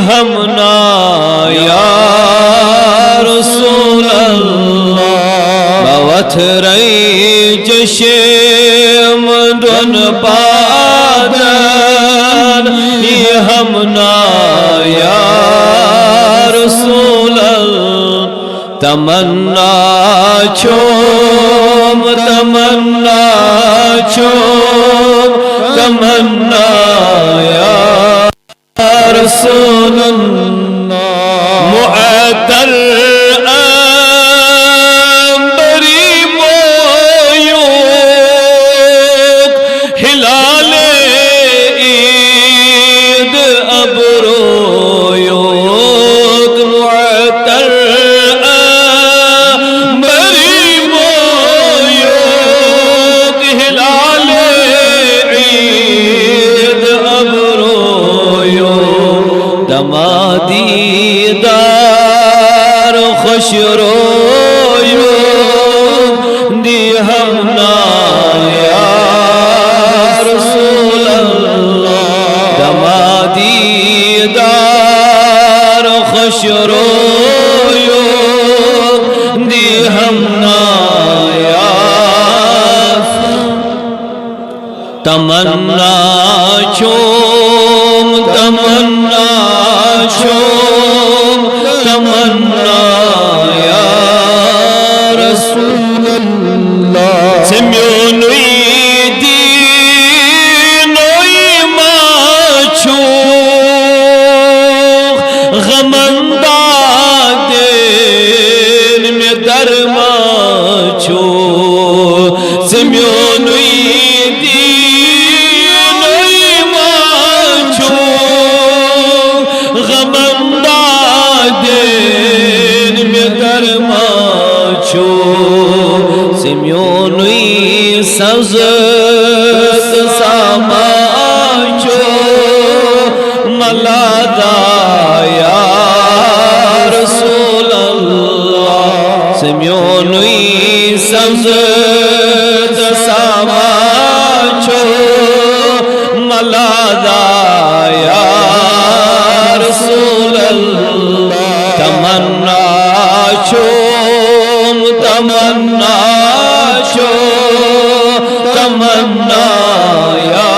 ہمنا یا رسول اللہ بوت رئی جشم دن پادن ہمنا یا رسول اللہ تمنا چھوم تمنا چھوم تمنا یا رسول اللہ معطر انبری مویوک ہلال عید ابرویوک معطر انبری مویوک ہلال عید ابرویوک دمادی دار خوش رویوک دی ہمنا یا رسول اللہ دمادی دار خوش رویوک دی ہمنا یا تمنا چھوم تمنا چھوم تمنا یا رسول اللہ سمیونوی دینوی ماچوخ غمندہ دین میں درماچوخ سمیونوی سمیونوی سوزت ساماچو ملادا یا رسول اللہ سمیونوی سوزت ساماچو ملادا یا رسول اللہ تمنا چھوم تمنا تمنا یا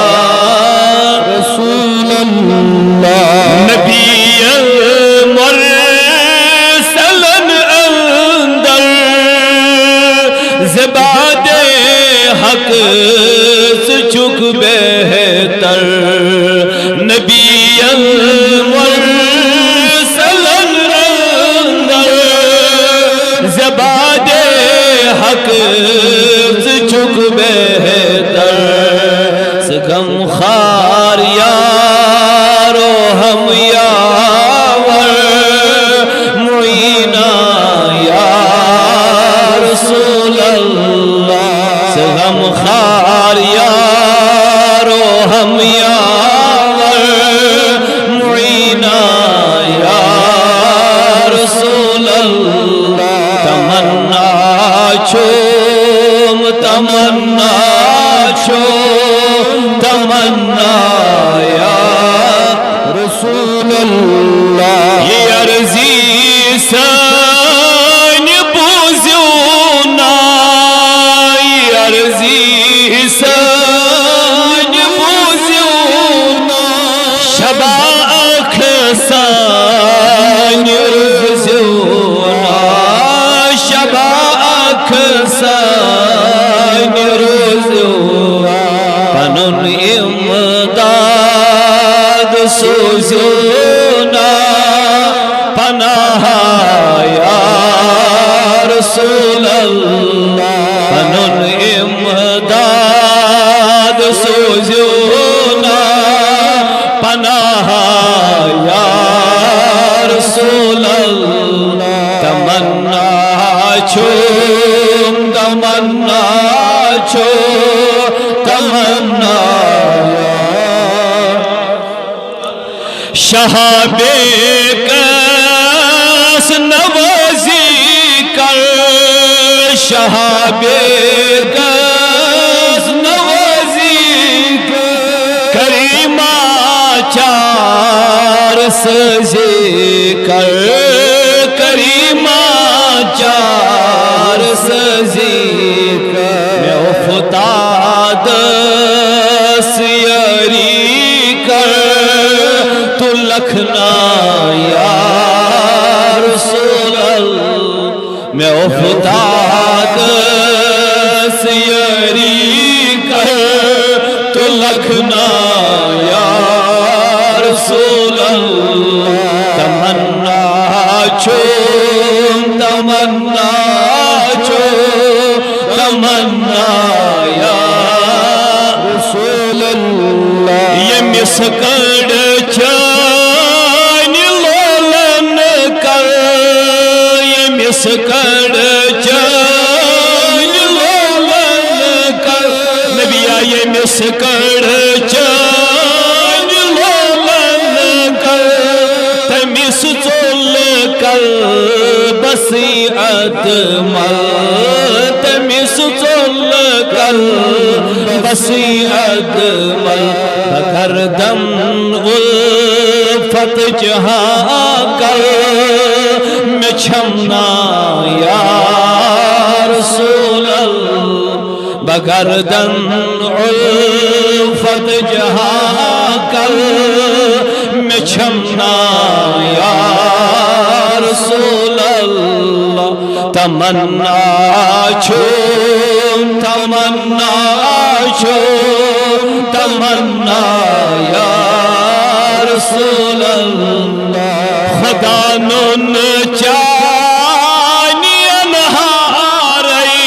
رسول اللہ نبی المرسل اندر زباد حق سے چک بہتر نبی المرسل اندر زباد حق چک بہتر سکم خار یارو ہم یاور معینہ یا رسول اللہ سکم خار یارو ہم یاور معینہ یا رسول اللہ تمنا چھوم تمنا چھوم تمنا یا رسول اللہ یہ عرضی سان بوزیونا یہ عرضی سان بوزیونا شبا اکسان رزیونا شبا اکسان رزیونا پنن امداد سوزیونا پناہ یا رسول اللہ پنن امداد سوزیونا پناہ یا رسول اللہ تمنا چھوم تمنا چھوم تمنا شہاب کس نوازی کر شہاب کس نوازی کر کریمہ چار سزی کر کریمہ چار سزی کر میں افتاد سیری کر تو لکھنا یا رسول اللہ میں افتاد سیری کر تو لکھنا یا رسول اللہ تمنا چھو تمنا چھو تمنا یا رسول اللہ یہ مسکڑ چانی لولن کر یہ مسکڑ چانی لولن کر نبی آئے مسکڑ چانی لولن کر تمیس چول کر بسیعت مل تمیس چول کر بسیعت مل بکردم غلفت جہاں کر میں چھمنا یا رسول اللہ بکردم غلفت جہاں کر میں چھمنا یا رسول اللہ تمنا چھو تمنا چھو تمنا یا رسول اللہ خدا نن چانی انہاری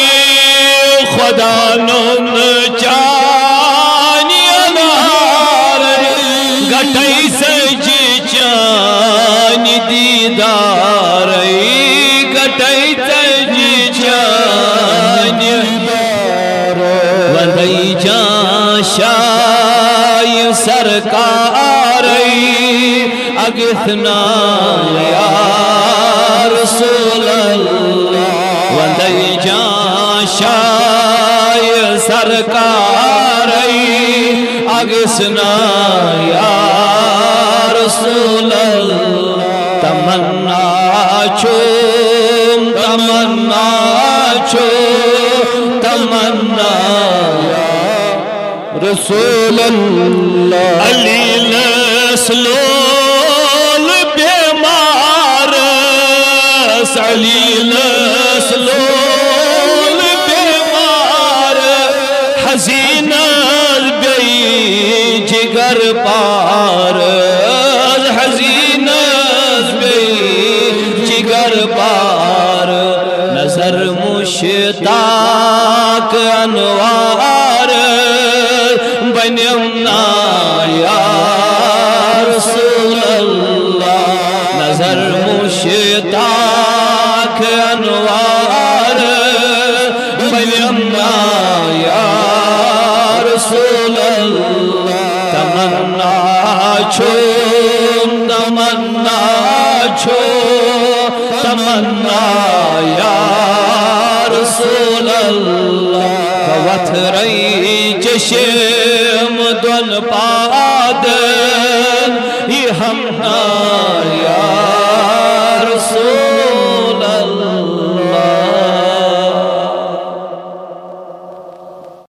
خدا نن چانی انہاری گٹھائی سجی چانی دیداری گٹھائی سجی چانی وندائی جان شائی سرکاری اگثنا یا رسول اللہ وندائی جان شائی سرکاری اگثنا یا رسول اللہ تمنا چھو تمنا چھو تمنا رسول اللہ علی لسلول بیمار علی لسلول بیمار حزین بی جگر پار حزین بی جگر پار نظر مشتاق انوار بنمنا یا رسول اللہ نظر مشتاق انوار بنمنا یا رسول اللہ تمنا چھو تمنا چھو تمنا یا رسول اللہ وتھرئی چشم دون پادن یہ ہمنا یا رسول